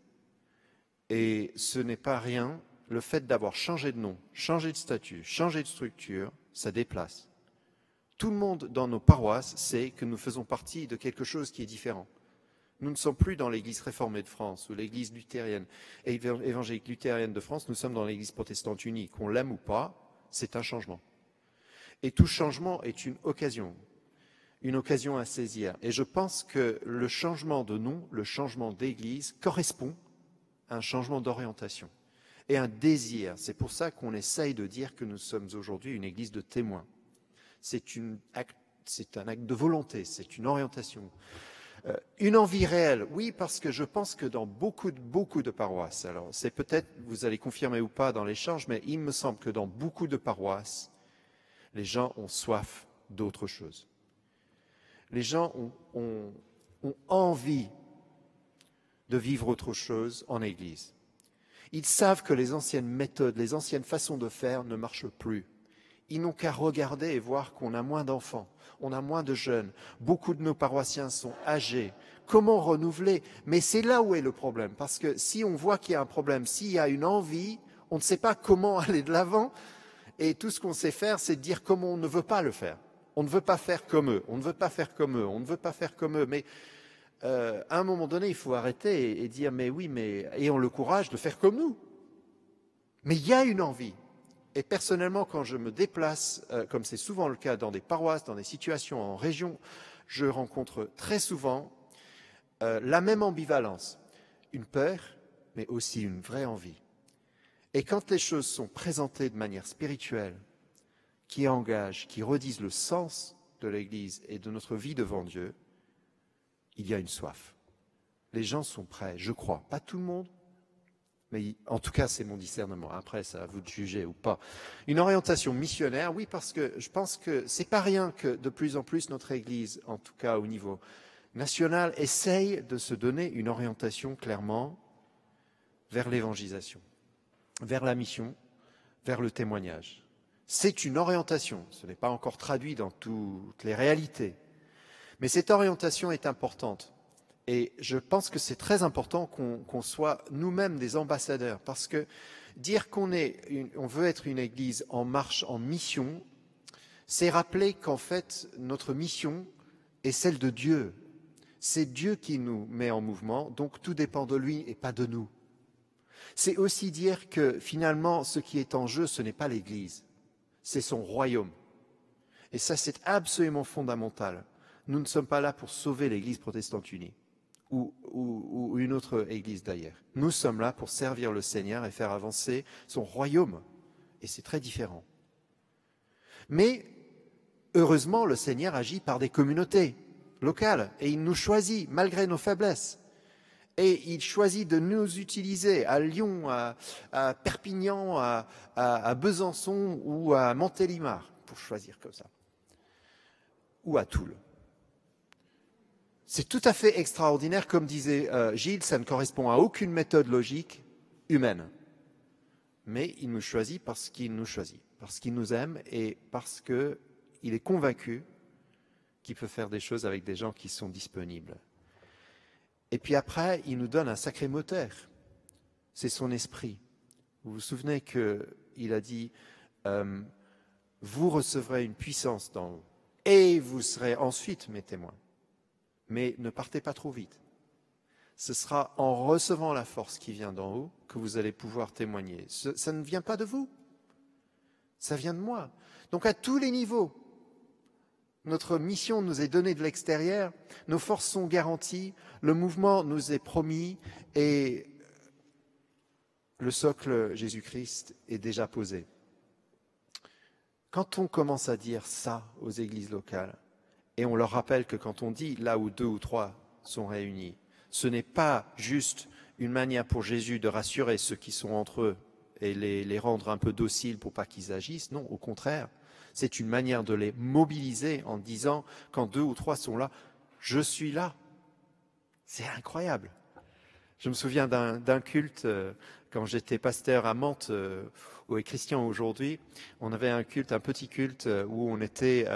Et ce n'est pas rien, le fait d'avoir changé de nom, changé de statut, changé de structure, ça déplace. tout le monde dans nos paroisses sait que nous faisons partie de quelque chose qui est différent. Nous ne sommes plus dans l'Église réformée de France ou l'Église luthérienne, évangélique luthérienne de France, nous sommes dans l'Église protestante unie. Qu'on l'aime ou pas, c'est un changement. Et tout changement est une occasion à saisir. Et je pense que le changement de nom, le changement d'église, correspond à un changement d'orientation et un désir. C'est pour ça qu'on essaye de dire que nous sommes aujourd'hui une église de témoins. C'est un acte de volonté, c'est une orientation. Une envie réelle, oui, parce que je pense que dans beaucoup de paroisses, alors c'est peut-être, vous allez confirmer ou pas dans l'échange, mais il me semble que dans beaucoup de paroisses, les gens ont soif d'autre chose. Les gens ont envie de vivre autre chose en Église. Ils savent que les anciennes méthodes, les anciennes façons de faire ne marchent plus. Ils n'ont qu'à regarder et voir qu'on a moins d'enfants, on a moins de jeunes. Beaucoup de nos paroissiens sont âgés. Comment renouveler? Mais c'est là où est le problème. Parce que si on voit qu'il y a un problème, s'il y a une envie, on ne sait pas comment aller de l'avant. Et tout ce qu'on sait faire, c'est de dire comment on ne veut pas le faire. On ne veut pas faire comme eux, on ne veut pas faire comme eux, on ne veut pas faire comme eux. Mais à un moment donné, il faut arrêter et dire, mais oui, mais ayons le courage de faire comme nous. Mais il y a une envie. Et personnellement, quand je me déplace, comme c'est souvent le cas dans des paroisses, dans des situations en région, je rencontre très souvent la même ambivalence. Une peur, mais aussi une vraie envie. Et quand les choses sont présentées de manière spirituelle, qui engagent, qui redisent le sens de l'Église et de notre vie devant Dieu, il y a une soif. Les gens sont prêts, je crois. Pas tout le monde, mais en tout cas, c'est mon discernement. Après, c'est à vous de juger ou pas. Une orientation missionnaire, oui, parce que je pense que c'est pas rien que de plus en plus notre Église, en tout cas au niveau national, essaye de se donner une orientation clairement vers l'évangélisation, vers la mission, vers le témoignage. C'est une orientation, ce n'est pas encore traduit dans toutes les réalités, mais cette orientation est importante. Et je pense que c'est très important qu'on soit nous-mêmes des ambassadeurs, parce que dire on veut être une Église en marche, en mission, c'est rappeler qu'en fait, notre mission est celle de Dieu. C'est Dieu qui nous met en mouvement, donc tout dépend de lui et pas de nous. C'est aussi dire que finalement, ce qui est en jeu, ce n'est pas l'Église, c'est son royaume. Et ça, c'est absolument fondamental. Nous ne sommes pas là pour sauver l'Église protestante unie. Ou une autre église d'ailleurs. Nous sommes là pour servir le Seigneur et faire avancer son royaume. Et c'est très différent. Mais heureusement, le Seigneur agit par des communautés locales et il nous choisit malgré nos faiblesses. Et il choisit de nous utiliser à Lyon, à Perpignan, à Besançon ou à Montélimar, pour choisir comme ça. Ou à Toul. C'est tout à fait extraordinaire, comme disait Gilles, ça ne correspond à aucune méthode logique humaine. Mais il nous choisit parce qu'il nous choisit, parce qu'il nous aime et parce qu'il est convaincu qu'il peut faire des choses avec des gens qui sont disponibles. Et puis après, il nous donne un sacré moteur. C'est son esprit. Vous vous souvenez qu'il a dit vous recevrez une puissance d'en haut et vous serez ensuite mes témoins. Mais ne partez pas trop vite. Ce sera en recevant la force qui vient d'en haut que vous allez pouvoir témoigner. Ça ne vient pas de vous, ça vient de moi. Donc à tous les niveaux, notre mission nous est donnée de l'extérieur, nos forces sont garanties, le mouvement nous est promis et le socle Jésus-Christ est déjà posé. Quand on commence à dire ça aux églises locales, et on leur rappelle que quand on dit là où 2 ou 3 sont réunis, ce n'est pas juste une manière pour Jésus de rassurer ceux qui sont entre eux et les rendre un peu dociles pour pas qu'ils agissent. Non, au contraire, c'est une manière de les mobiliser en disant quand 2 ou 3 sont là, je suis là. C'est incroyable. Je me souviens d'un culte, quand j'étais pasteur à Mantes, où est Christian aujourd'hui, on avait un culte, un petit culte, où on était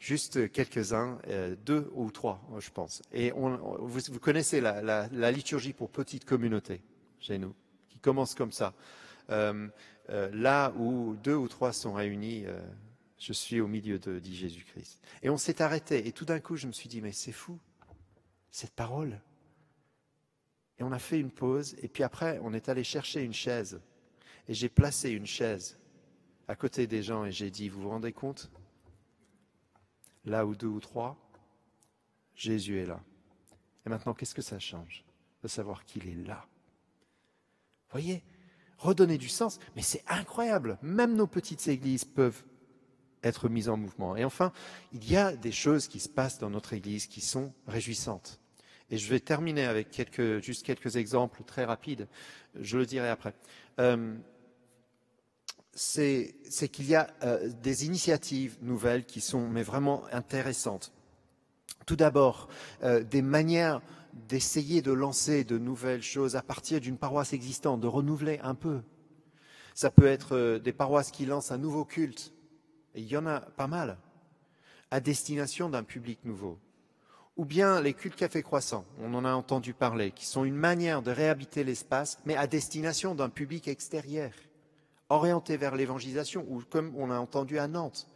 juste quelques-uns, 2 ou 3, je pense. Et vous connaissez la liturgie pour petite communauté, chez nous, qui commence comme ça. Là où 2 ou 3 sont réunis, Je suis au milieu d'eux, dit Jésus-Christ. Et on s'est arrêté. Et tout d'un coup, je me suis dit, mais c'est fou, cette parole. Et on a fait une pause. Et puis après, on est allé chercher une chaise. Et j'ai placé une chaise à côté des gens et j'ai dit, vous vous rendez compte? Là où 2 ou 3, Jésus est là. Et maintenant, qu'est-ce que ça change? De savoir qu'il est là. Voyez, redonner du sens, mais c'est incroyable. Même nos petites églises peuvent être mises en mouvement. Et enfin, il y a des choses qui se passent dans notre église qui sont réjouissantes. Et je vais terminer avec juste quelques exemples très rapides. Je le dirai après. C'est qu'il y a des initiatives nouvelles qui sont mais vraiment intéressantes. Tout d'abord, des manières d'essayer de lancer de nouvelles choses à partir d'une paroisse existante, de renouveler un peu. Ça peut être des paroisses qui lancent un nouveau culte, et il y en a pas mal, à destination d'un public nouveau. Ou bien les cultes café croissant, on en a entendu parler, qui sont une manière de réhabiter l'espace, mais à destination d'un public extérieur, orienté vers l'évangélisation, ou comme on a entendu à Nantes,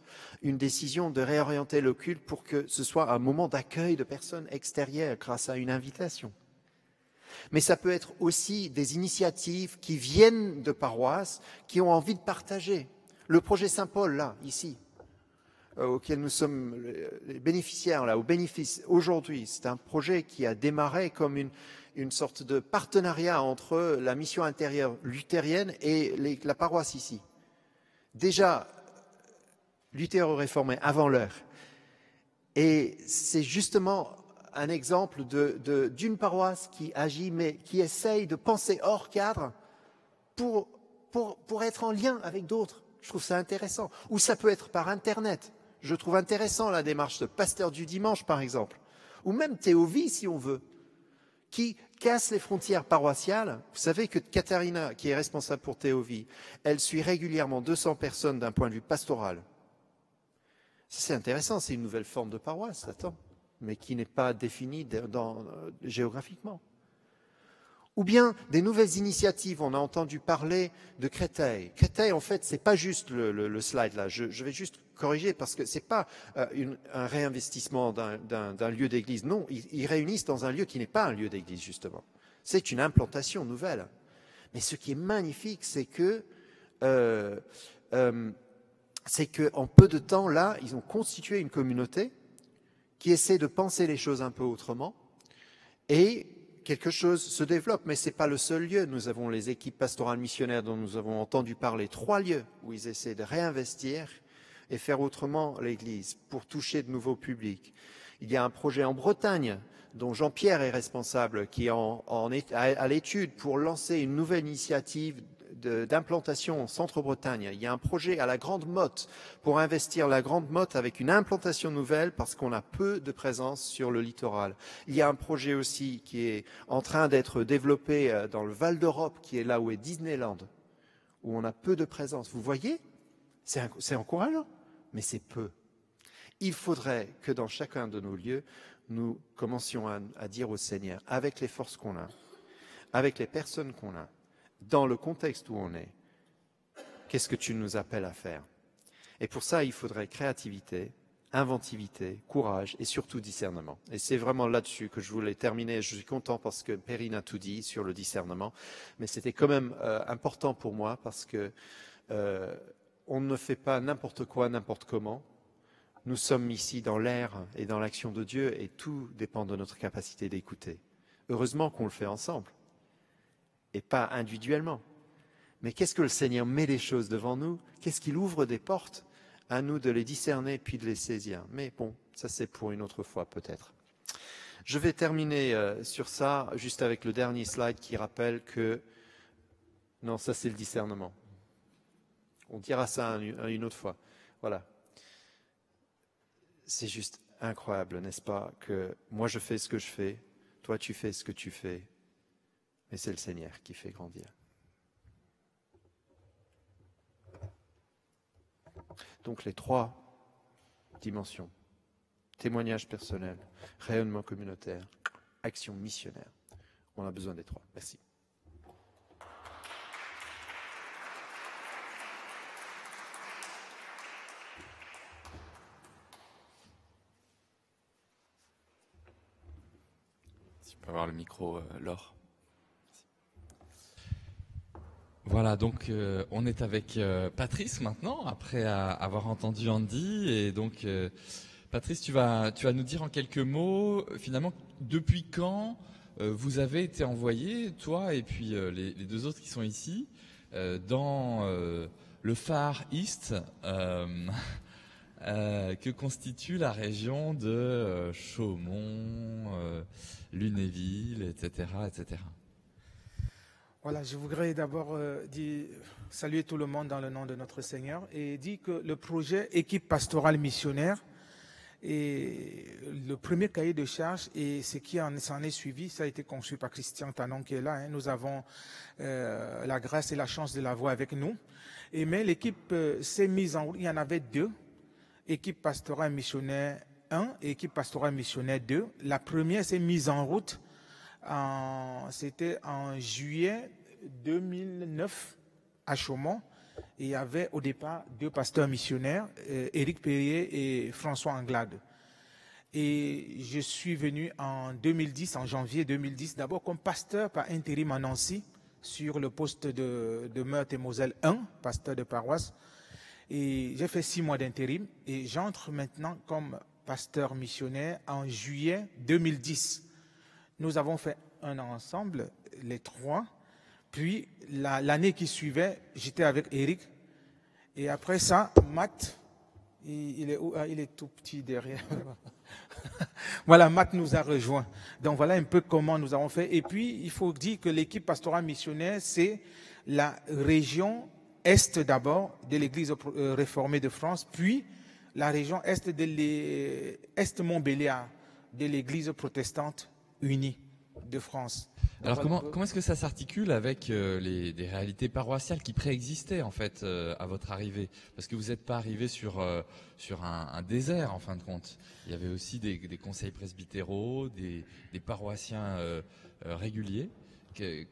une décision de réorienter le culte pour que ce soit un moment d'accueil de personnes extérieures grâce à une invitation. Mais ça peut être aussi des initiatives qui viennent de paroisses, qui ont envie de partager. Le projet Saint-Paul, là, ici, auquel nous sommes les bénéficiaires, là, au bénéfice aujourd'hui, c'est un projet qui a démarré comme une sorte de partenariat entre la mission intérieure luthérienne et la paroisse ici. Déjà, Luther réformé avant l'heure. Et c'est justement un exemple d'une paroisse qui agit, mais qui essaye de penser hors cadre pour être en lien avec d'autres. Je trouve ça intéressant. Ou ça peut être par Internet. Je trouve intéressant la démarche de Pasteur du Dimanche, par exemple. Ou même Théovie, si on veut, qui casse les frontières paroissiales. Vous savez que Katharina, qui est responsable pour Théovie, elle suit régulièrement 200 personnes d'un point de vue pastoral. C'est intéressant, c'est une nouvelle forme de paroisse, attends, mais qui n'est pas définie géographiquement. Ou bien des nouvelles initiatives, on a entendu parler de Créteil. Créteil, en fait, ce n'est pas juste le slide là, je vais juste corriger parce que ce n'est pas un réinvestissement d'un lieu d'église. Non, ils réunissent dans un lieu qui n'est pas un lieu d'église, justement. C'est une implantation nouvelle. Mais ce qui est magnifique, c'est que qu'en peu de temps, là, ils ont constitué une communauté qui essaie de penser les choses un peu autrement et quelque chose se développe, mais ce n'est pas le seul lieu. Nous avons les équipes pastorales missionnaires dont nous avons entendu parler, 3 lieux où ils essaient de réinvestir et faire autrement l'Église pour toucher de nouveaux publics. Il y a un projet en Bretagne dont Jean-Pierre est responsable, qui est à l'étude pour lancer une nouvelle initiative d'implantation en Centre-Bretagne. Il y a un projet à la Grande Motte pour investir la Grande Motte avec une implantation nouvelle parce qu'on a peu de présence sur le littoral. Il y a un projet aussi qui est en train d'être développé dans le Val d'Europe, qui est là où est Disneyland, où on a peu de présence. Vous voyez, c'est encourageant, mais c'est peu. Il faudrait que dans chacun de nos lieux, nous commencions à dire au Seigneur, avec les forces qu'on a, avec les personnes qu'on a, dans le contexte où on est, qu'est-ce que tu nous appelles à faire? Et pour ça, il faudrait créativité, inventivité, courage et surtout discernement. Et c'est vraiment là-dessus que je voulais terminer. Je suis content parce que Perrine a tout dit sur le discernement, mais c'était quand même important pour moi parce que on ne fait pas n'importe quoi, n'importe comment. Nous sommes ici dans l'air et dans l'action de Dieu et tout dépend de notre capacité d'écouter. Heureusement qu'on le fait ensemble et pas individuellement. Mais qu'est-ce que le Seigneur met les choses devant nous? Qu'est-ce qu'il ouvre des portes? À nous de les discerner puis de les saisir. Mais bon, ça c'est pour une autre fois peut-être. Je vais terminer sur ça, juste avec le dernier slide qui rappelle que... Non, ça c'est le discernement. On dira ça une autre fois. Voilà. C'est juste incroyable, n'est-ce pas, que moi je fais ce que je fais, toi tu fais ce que tu fais, mais c'est le Seigneur qui fait grandir. Donc les 3 dimensions, témoignage personnel, rayonnement communautaire, action missionnaire, on a besoin des 3. Merci. Si on peut avoir le micro, Laure. Voilà, donc on est avec Patrice maintenant, après avoir entendu Andy. Et donc, Patrice, tu vas nous dire en quelques mots, finalement, depuis quand vous avez été envoyé, toi et puis les deux autres qui sont ici, dans le Far East, que constitue la région de Chaumont, Lunéville, etc., etc. Voilà, je voudrais d'abord saluer tout le monde dans le nom de notre Seigneur et dire que le projet Équipe pastorale missionnaire et le premier cahier de charge et ce qui s'en est suivi, ça a été conçu par Christian Tanon qui est là. Nous avons la grâce et la chance de l'avoir avec nous. Mais l'équipe s'est mise en route. Il y en avait deux, équipe pastorale missionnaire 1 et équipe pastorale missionnaire 2. La première s'est mise en route. C'était en juillet 2009 à Chaumont. Et il y avait au départ deux pasteurs missionnaires, Éric Perrier et François Anglade. Et je suis venu en 2010, en janvier 2010, d'abord comme pasteur par intérim à Nancy, sur le poste de Meurthe-et-Moselle 1, pasteur de paroisse. Et j'ai fait 6 mois d'intérim et j'entre maintenant comme pasteur missionnaire en juillet 2010. Nous avons fait un an ensemble, les trois. Puis, l'année qui suivait, j'étais avec Eric. Et après ça, Matt, il est où? Il est tout petit derrière. Voilà, Matt nous a rejoints. Donc, voilà un peu comment nous avons fait. Et puis, il faut dire que l'équipe pastorale missionnaire, c'est la région Est d'abord de l'Église réformée de France, puis la région Est de Est-Montbéliard de l'Église protestante unie de France. Donc, alors voilà comment est-ce que ça s'articule avec des réalités paroissiales qui préexistaient en fait à votre arrivée? Parce que vous n'êtes pas arrivé sur un désert en fin de compte. Il y avait aussi des conseils presbytéraux, des paroissiens réguliers.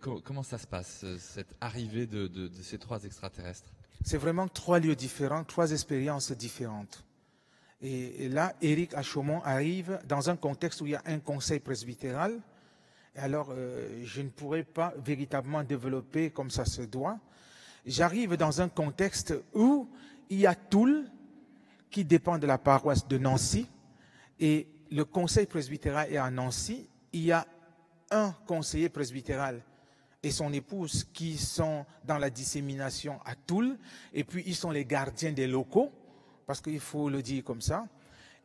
Comment ça se passe, cette arrivée de ces trois extraterrestres? C'est vraiment 3 lieux différents, 3 expériences différentes. Et là, Éric à Chaumont arrive dans un contexte où il y a un conseil presbytéral. Alors, je ne pourrais pas véritablement développer comme ça se doit. J'arrive dans un contexte où il y a Toul, qui dépend de la paroisse de Nancy, et le conseil presbytéral est à Nancy. Il y a un conseiller presbytéral et son épouse qui sont dans la dissémination à Toul, et puis ils sont les gardiens des locaux, parce qu'il faut le dire comme ça.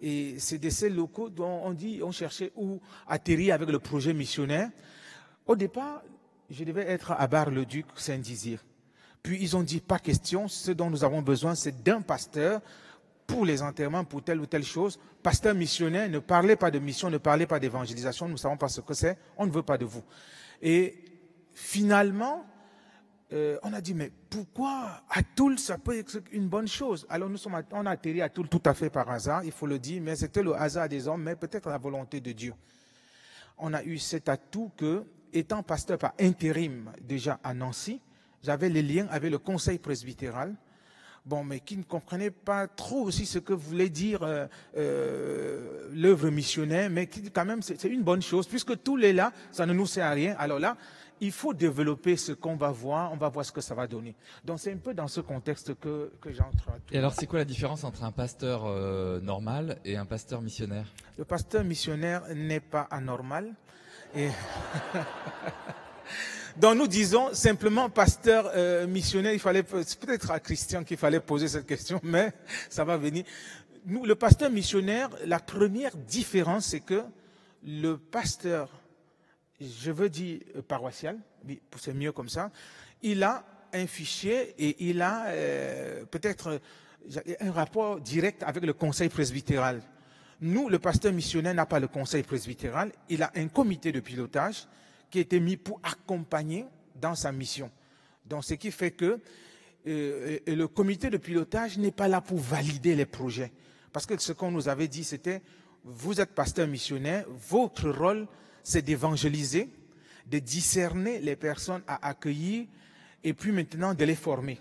Et c'est de ces locaux dont on cherchait où atterrir avec le projet missionnaire. Au départ, je devais être à Bar-le-Duc, Saint-Dizier. Puis ils ont dit, pas question, ce dont nous avons besoin, c'est d'un pasteur pour les enterrements, pour telle ou telle chose. Pasteur missionnaire, ne parlez pas de mission, ne parlez pas d'évangélisation, nous ne savons pas ce que c'est, on ne veut pas de vous. Et finalement, on a dit, mais pourquoi à Toul, ça peut être une bonne chose? Alors on a atterri à Toul tout à fait par hasard, il faut le dire, mais c'était le hasard des hommes, mais peut-être la volonté de Dieu. On a eu cet atout que, étant pasteur par intérim déjà à Nancy, j'avais les liens avec le conseil presbytéral, mais qui ne comprenait pas trop aussi ce que voulait dire l'œuvre missionnaire, mais qui quand même c'est une bonne chose, puisque Toul est là, ça ne nous sert à rien. Alors là, il faut développer ce qu'on va voir, on va voir ce que ça va donner. Donc c'est un peu dans ce contexte que j'entre. Et alors c'est quoi la différence entre un pasteur normal et un pasteur missionnaire? Le pasteur missionnaire n'est pas anormal. Et donc nous disons simplement pasteur missionnaire, c'est peut-être à Christian qu'il fallait poser cette question, mais ça va venir. Nous, le pasteur missionnaire, la première différence, c'est que le pasteur, je veux dire paroissial, c'est mieux comme ça, il a un fichier et il a peut-être un rapport direct avec le conseil presbytéral. Nous, le pasteur missionnaire n'a pas le conseil presbytéral, il a un comité de pilotage qui a été mis pour accompagner dans sa mission. Donc, ce qui fait que le comité de pilotage n'est pas là pour valider les projets. Parce que ce qu'on nous avait dit, c'était, vous êtes pasteur missionnaire, votre rôle, c'est d'évangéliser, de discerner les personnes à accueillir et puis maintenant de les former.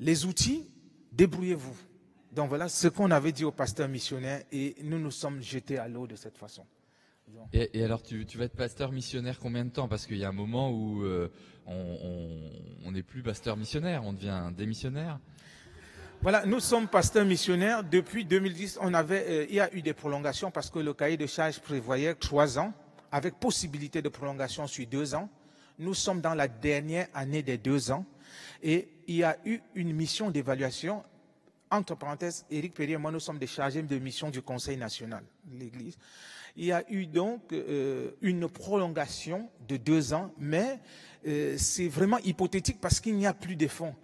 Les outils, débrouillez-vous. Donc voilà ce qu'on avait dit au pasteur missionnaire et nous nous sommes jetés à l'eau de cette façon. Et alors, tu vas être pasteur missionnaire combien de temps? Parce qu'il y a un moment où on n'est plus pasteur missionnaire, on devient démissionnaire. Voilà, nous sommes pasteurs missionnaires. Depuis 2010, il y a eu des prolongations parce que le cahier de charges prévoyait 3 ans, avec possibilité de prolongation sur 2 ans. Nous sommes dans la dernière année des 2 ans et il y a eu une mission d'évaluation. Entre parenthèses, Éric Perrier et moi, nous sommes des chargés de mission du Conseil national de l'Église. Il y a eu donc une prolongation de 2 ans, mais c'est vraiment hypothétique parce qu'il n'y a plus de fonds.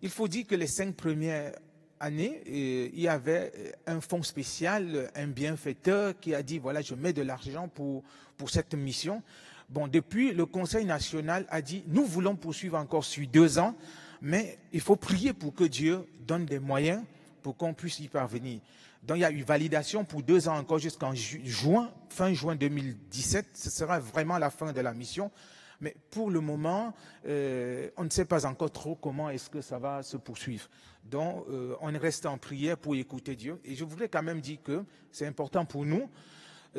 Il faut dire que les 5 premières années, il y avait un fonds spécial, un bienfaiteur qui a dit, voilà, je mets de l'argent pour cette mission. Bon, depuis, le Conseil national a dit, nous voulons poursuivre encore sur 2 ans, mais il faut prier pour que Dieu donne des moyens pour qu'on puisse y parvenir. Donc, il y a eu validation pour 2 ans encore jusqu'en fin juin 2017. Ce sera vraiment la fin de la mission. Mais pour le moment, on ne sait pas encore trop comment est-ce que ça va se poursuivre. Donc, on reste en prière pour écouter Dieu. Et je voudrais quand même dire que c'est important pour nous.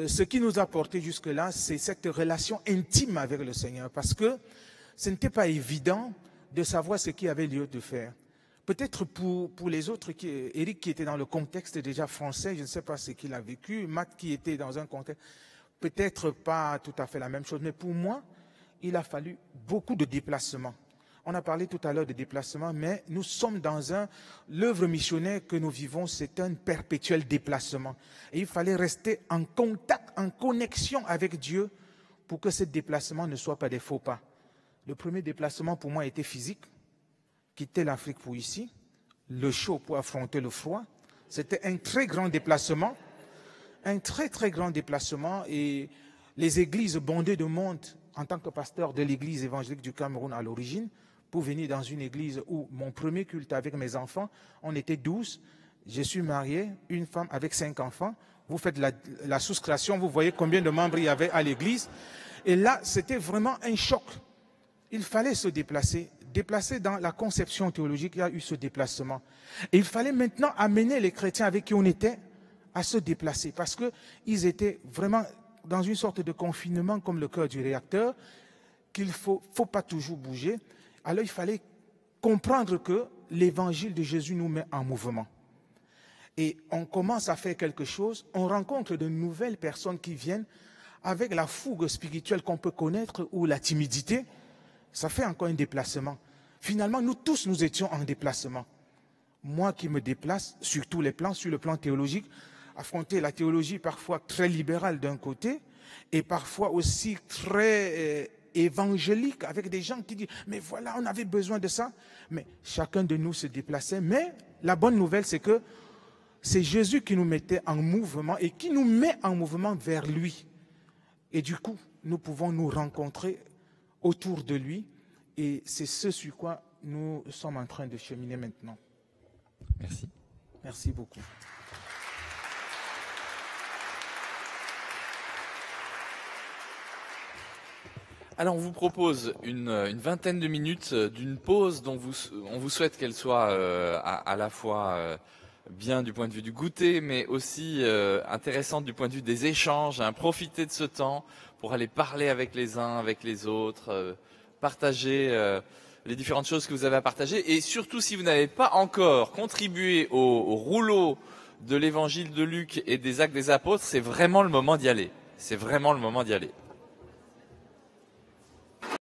Ce qui nous a porté jusque-là, c'est cette relation intime avec le Seigneur. Parce que ce n'était pas évident de savoir ce qu'il avait lieu de faire. Peut-être pour les autres, Éric qui était dans le contexte déjà français, je ne sais pas ce qu'il a vécu, Matt qui était dans un contexte, peut-être pas tout à fait la même chose, mais pour moi, il a fallu beaucoup de déplacements. On a parlé tout à l'heure de déplacements, mais nous sommes dans l'œuvre missionnaire que nous vivons, c'est un perpétuel déplacement. Et il fallait rester en contact, en connexion avec Dieu pour que ce déplacement ne soit pas des faux pas. Le premier déplacement pour moi était physique, quitter l'Afrique pour ici, le chaud pour affronter le froid. C'était un très grand déplacement, un très très grand déplacement et les églises bondées de monde en tant que pasteur de l'église évangélique du Cameroun à l'origine, pour venir dans une église où mon premier culte avec mes enfants, on était 12, je suis marié, une femme avec 5 enfants, vous faites la souscription, vous voyez combien de membres il y avait à l'église, et là c'était vraiment un choc. Il fallait se déplacer dans la conception théologique, il y a eu ce déplacement. Et il fallait maintenant amener les chrétiens avec qui on était à se déplacer, parce qu'ils étaient vraiment dans une sorte de confinement comme le cœur du réacteur, qu'il ne faut pas toujours bouger. Alors il fallait comprendre que l'évangile de Jésus nous met en mouvement. Et on commence à faire quelque chose, on rencontre de nouvelles personnes qui viennent avec la fougue spirituelle qu'on peut connaître ou la timidité. Ça fait encore un déplacement. Finalement, nous tous, nous étions en déplacement. Moi qui me déplace sur tous les plans, sur le plan théologique, affronter la théologie parfois très libérale d'un côté et parfois aussi très évangélique avec des gens qui disent « mais voilà, on avait besoin de ça ». Mais chacun de nous se déplaçait. Mais la bonne nouvelle, c'est que c'est Jésus qui nous mettait en mouvement et qui nous met en mouvement vers lui. Et du coup, nous pouvons nous rencontrer autour de lui et c'est ce sur quoi nous sommes en train de cheminer maintenant. Merci. Merci beaucoup. Alors, on vous propose une vingtaine de minutes d'une pause dont on vous souhaite qu'elle soit à la fois bien du point de vue du goûter, mais aussi intéressante du point de vue des échanges. Profitez de ce temps pour aller parler avec les uns, avec les autres, partager les différentes choses que vous avez à partager. Et surtout, si vous n'avez pas encore contribué au rouleau de l'évangile de Luc et des actes des apôtres, c'est vraiment le moment d'y aller. C'est vraiment le moment d'y aller.